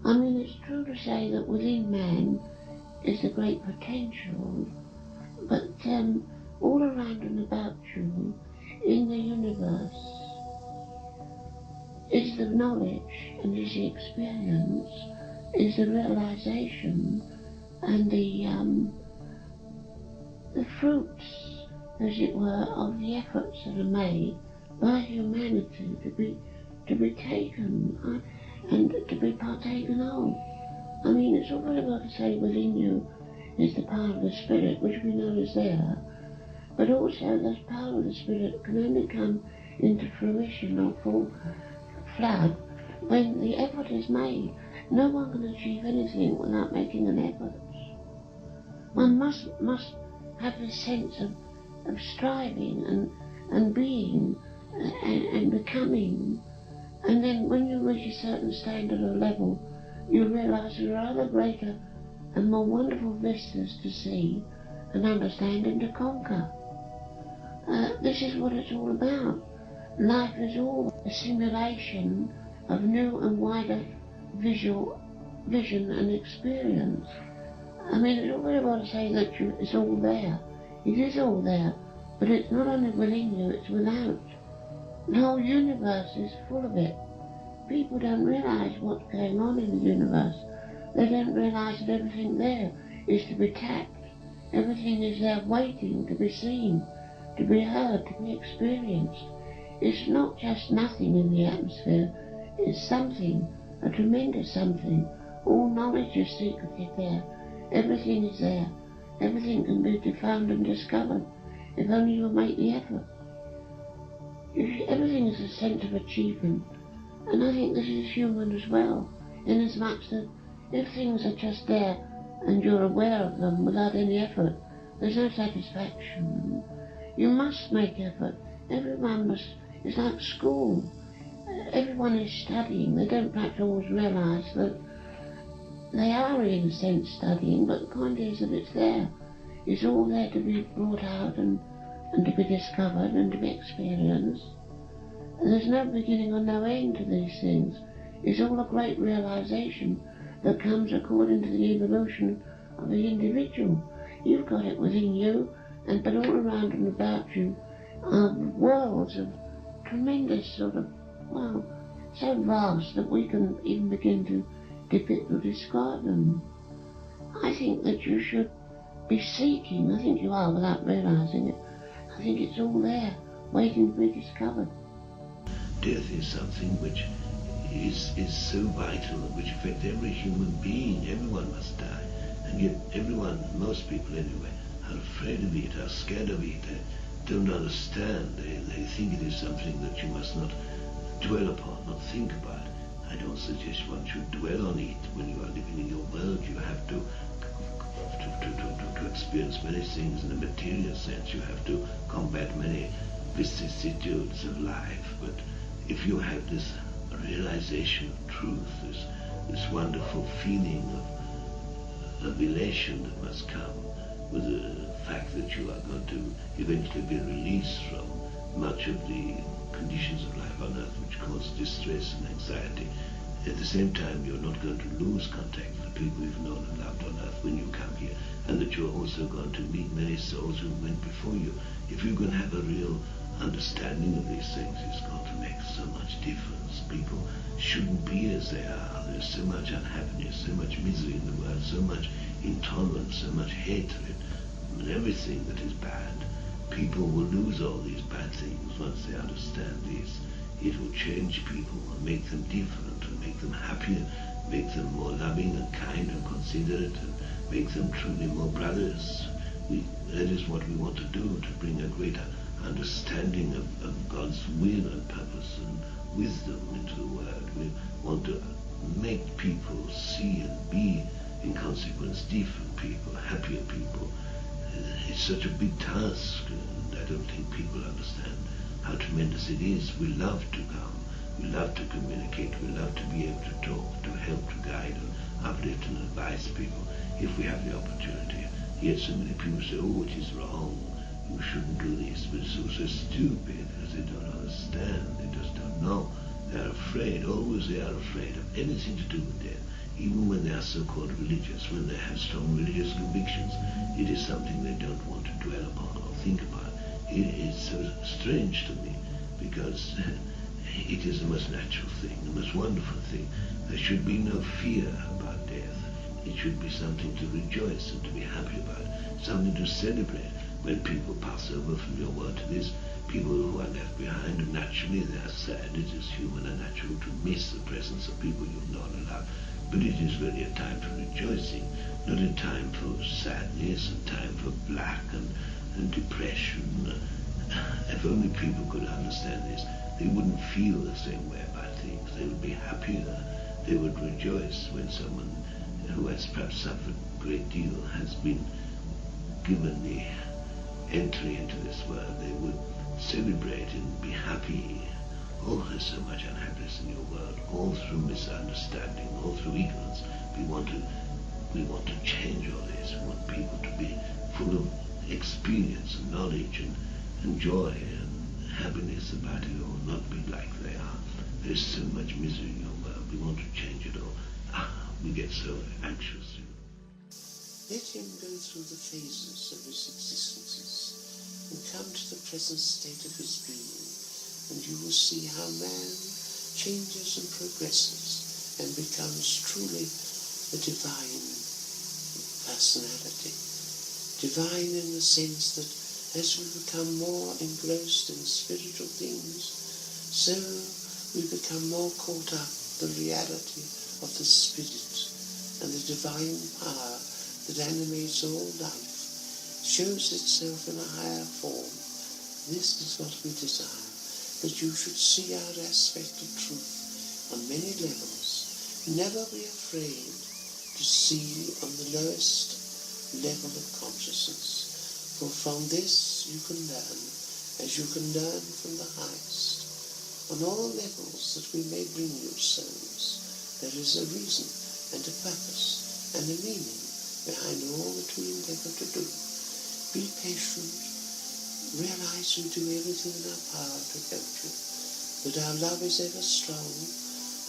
I mean, it's true to say that within man is a great potential, but all around and about you in the universe is the knowledge and is the experience, is the realization and the fruits, as it were, of the efforts that are made by humanity to be taken and to be partaken of. I mean, it's all very well to say within you is the power of the Spirit, which we know is there, but also that power of the Spirit can only come into fruition or full flood when the effort is made. No one can achieve anything without making an effort. One must have this sense of striving and being and becoming, and then when you reach a certain standard or level, you realise there are other greater and more wonderful vistas to see and understand and to conquer. This is what it's all about. Life is all a simulation of new and wider vision and experience. I mean, it's all very well to say that it's all there. It is all there, but it's not only within you, it's without. The whole universe is full of it. People don't realise what's going on in the universe. They don't realise that everything there is to be tapped. Everything is there waiting to be seen, to be heard, to be experienced. It's not just nothing in the atmosphere, it's something, a tremendous something. All knowledge is secreted there. Everything is there. Everything can be found and discovered, if only you make the effort. Everything is a sense of achievement, and I think this is human as well, inasmuch that if things are just there and you're aware of them without any effort, there's no satisfaction. You must make effort. Everyone must. It's like school. Everyone is studying. They don't perhaps always realise that they are in a sense studying, but the point is that it's there. It's all there to be brought out and to be discovered and to be experienced. And there's no beginning or no end to these things. It's all a great realisation that comes according to the evolution of the individual. You've got it within you, but all around and about you are worlds of tremendous sort of, well, so vast that we can even begin to depict or describe them. I think that you should be seeking. I think you are without realising it. I think it's all there, waiting to be discovered. Death is something which is so vital, which affects every human being. Everyone must die, and yet everyone, most people anyway, are afraid of it, are scared of it. They don't understand. They think it is something that you must not dwell upon, not think about. I don't suggest one should dwell on it. When you are living in your world, you have to experience many things in a material sense. You have to combat many vicissitudes of life. But if you have this realization of truth, this wonderful feeling of elation that must come with the fact that you are going to eventually be released from much of the conditions of life on earth which cause distress and anxiety. At the same time, you're not going to lose contact with the people you've known and loved on earth when you come here, and that you're also going to meet many souls who went before you. If you can have a real understanding of these things, it's going to make so much difference. People shouldn't be as they are. There's so much unhappiness, so much misery in the world, so much intolerance, so much hatred, and everything that is bad. People will lose all these bad things once they understand this. It will change people and make them different and make them happier, make them more loving and kind and considerate, and make them truly more brothers. That is what we want to do, to bring a greater understanding of God's will and purpose and wisdom into the world. We want to make people see and be, in consequence, different people, happier people. It's such a big task, and I don't think people understand how tremendous it is. We love to come, we love to communicate, we love to be able to talk, to help, to guide and uplift and advise people if we have the opportunity. Yet so many people say, oh, it is wrong, you shouldn't do this, but it's also stupid because they don't understand, they just don't know. They are afraid, always they are afraid of anything to do with death. even when they are so-called religious, when they have strong religious convictions, it is something they don't want to dwell upon or think about. It is so strange to me, because it is the most natural thing, the most wonderful thing. There should be no fear about death. It should be something to rejoice and to be happy about, something to celebrate. When people pass over from your world to this, people who are left behind, and naturally they are sad. It is human and natural to miss the presence of people you've known and loved. But it is really a time for rejoicing, not a time for sadness, a time for black and depression. If only people could understand this, they wouldn't feel the same way about things. They would be happier. They would rejoice when someone who has perhaps suffered a great deal has been given the entry into this world. They would celebrate and be happy. Oh, there's so much unhappiness in your world, all through misunderstanding, all through ignorance. We want to change all this. We want people to be full of experience and knowledge and joy and happiness about it all, not be like they are. There's so much misery in your world. We want to change it all. We get so anxious. Let him go through the phases of his existences and come to the present state of his being, and you will see how man changes and progresses and becomes truly a divine personality. Divine in the sense that as we become more engrossed in spiritual things, so we become more caught up in the reality of the Spirit, and the divine power that animates all life shows itself in a higher form. This is what we desire, that you should see our aspect of truth on many levels. Never be afraid to see on the lowest level of consciousness, for from this you can learn, as you can learn from the highest. On all levels that we may bring you souls, there is a reason and a purpose and a meaning behind all that we endeavor to do. Be patient. Realize we do everything in our power to help you, that our love is ever strong,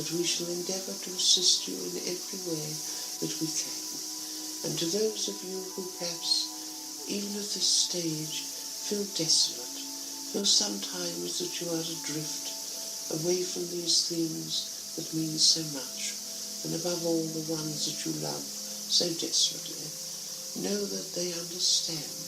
that we shall endeavor to assist you in every way that we can. And to those of you who perhaps, even at this stage, feel desolate, feel sometimes that you are adrift away from these things that mean so much, and above all the ones that you love so desperately, know that they understand.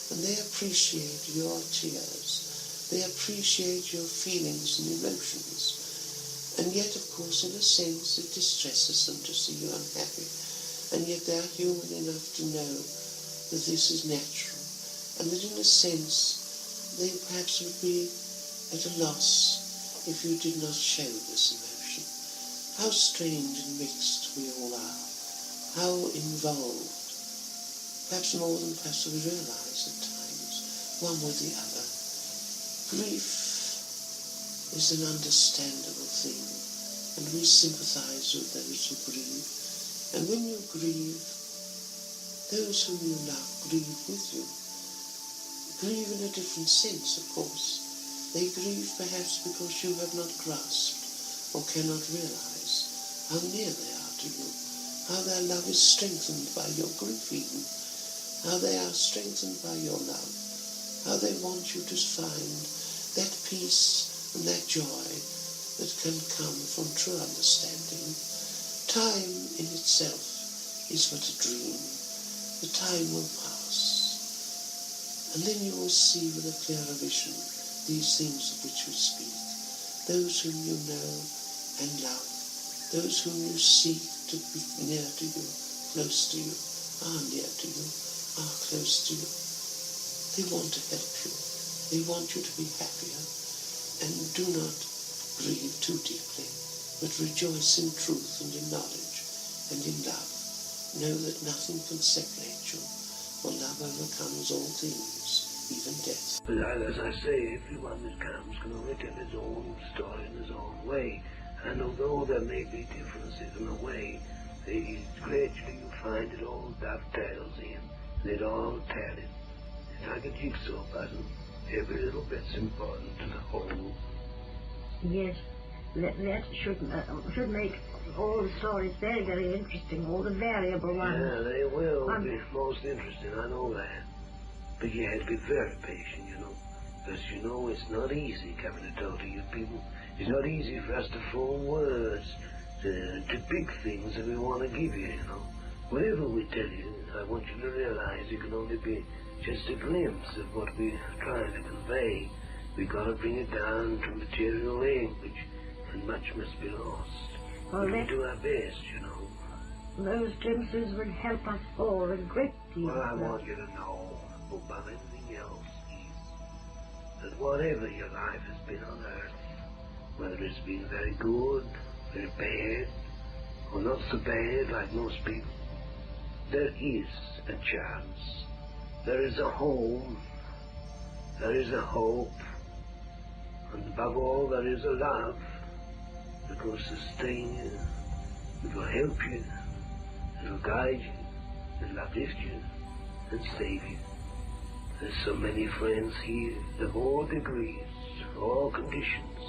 And they appreciate your tears. They appreciate your feelings and emotions. And yet, of course, in a sense, it distresses them to see you unhappy. And yet they are human enough to know that this is natural. And that in a sense, they perhaps would be at a loss if you did not show this emotion. How strange and mixed we all are. How involved. Perhaps more than perhaps we realise at times, one with the other. Grief is an understandable thing, and we sympathise with those who grieve. And when you grieve, those whom you love grieve with you. Grieve in a different sense, of course. They grieve perhaps because you have not grasped or cannot realise how near they are to you, how their love is strengthened by your grief even, how they are strengthened by your love, how they want you to find that peace and that joy that can come from true understanding. Time in itself is but a dream. The time will pass, and then you will see with a clearer vision these things of which we speak. Those whom you know and love, those whom you seek to be near to you, close to you, are near to you, are close to you. They want to help you. They want you to be happier. And do not grieve too deeply, but rejoice in truth and in knowledge and in love. Know that nothing can separate you, for love overcomes all things, even death. But as I say, everyone that comes can only tell his own story in his own way. And although there may be differences in the way, gradually you find it all dovetails in. It all tallies. It's like a jigsaw puzzle. Every little bit's important to the whole. Yes, that should make all the stories very, very interesting, all the variable ones. Yeah, they will be most interesting, I know that. But you have to be very patient, you know. Because, you know, it's not easy coming to talk to you people. It's not easy for us to form words to big things that we want to give you, you know. Whatever we tell you, I want you to realize it can only be just a glimpse of what we're trying to convey. We've got to bring it down to material language, and much must be lost. Well, we do our best, you know. Those glimpses would help us all a great deal. Well, I want you to know, above anything else, is that whatever your life has been on earth, whether it's been very good, very bad, or not so bad like most people, there is a chance. There is a home. There is a hope. And above all, there is a love that will sustain you, that will help you, that will guide you, that will uplift you, and save you. There's so many friends here of all degrees, all conditions,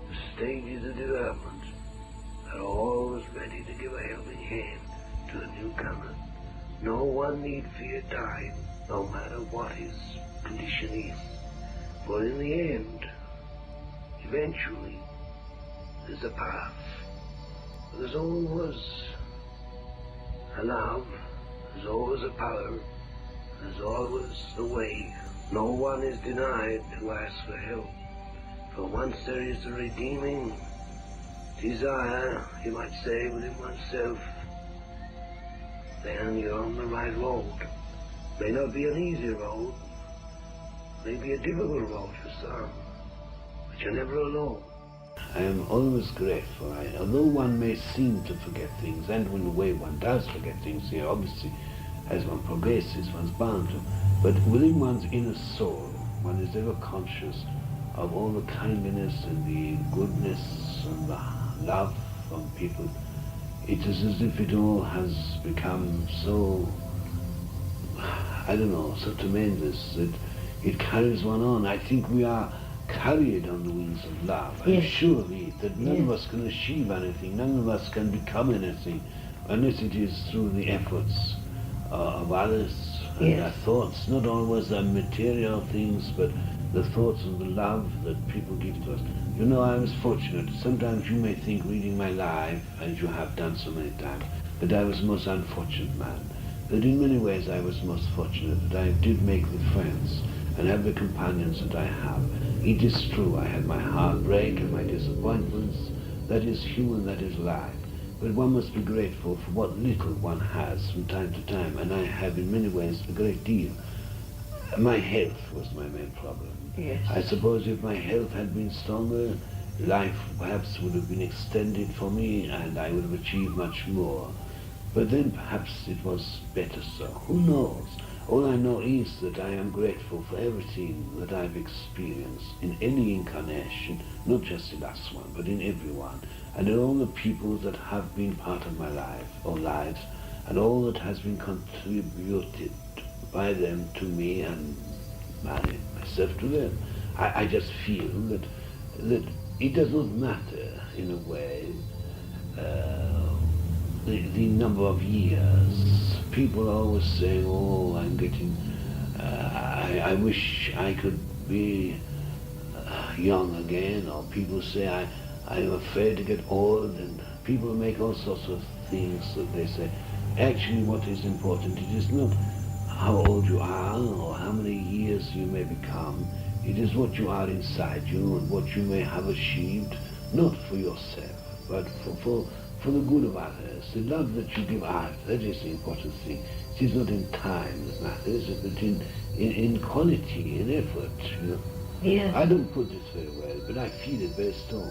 the stages of development, are always ready to give a helping hand to a newcomer. No one need fear dying, no matter what his condition is. For in the end, eventually, there's a path. There's always a love, there's always a power, there's always a way. No one is denied to ask for help. For once there is a redeeming desire, you might say, within oneself, then you're on the right road. May not be an easy road, may be a difficult road for some, but you're never alone. I am always grateful. Although one may seem to forget things, and in a way one does forget things here, obviously, as one progresses, one's bound to, but within one's inner soul, one is ever conscious of all the kindliness and the goodness and the love from people. It is as if it all has become so, I don't know, so tremendous that it carries one on. I think we are carried on the wings of love. I'm sure of it, that none of us can achieve anything, none of us can become anything, unless it is through the efforts of others and their thoughts, not always the material things, but the thoughts and the love that people give to us. You know, I was fortunate. Sometimes you may think, reading my life, as you have done so many times, that I was the most unfortunate man. That in many ways I was most fortunate, that I did make the friends and have the companions that I have. It is true, I had my heartbreak and my disappointments. That is human, that is life. But one must be grateful for what little one has from time to time, and I have in many ways a great deal. My health was my main problem. Yes. I suppose if my health had been stronger, life perhaps would have been extended for me and I would have achieved much more. But then perhaps it was better so. Who knows? All I know is that I am grateful for everything that I've experienced in any incarnation, not just the last one, but in every one, and in all the people that have been part of my life or lives, and all that has been contributed by them to me and myself to them. I just feel that it does not matter, in a way, the number of years. People are always saying, oh, I'm getting, I wish I could be young again, or people say I'm afraid to get old, and people make all sorts of things that they say. Actually, what is important, it is not how old you are or how many years you may become. It is what you are inside you and what you may have achieved, not for yourself, but for the good of others. The love that you give out, that is the important thing. It is not in time that matters, but in quality, in effort, you know. Yes. I don't put this very well, but I feel it very strong.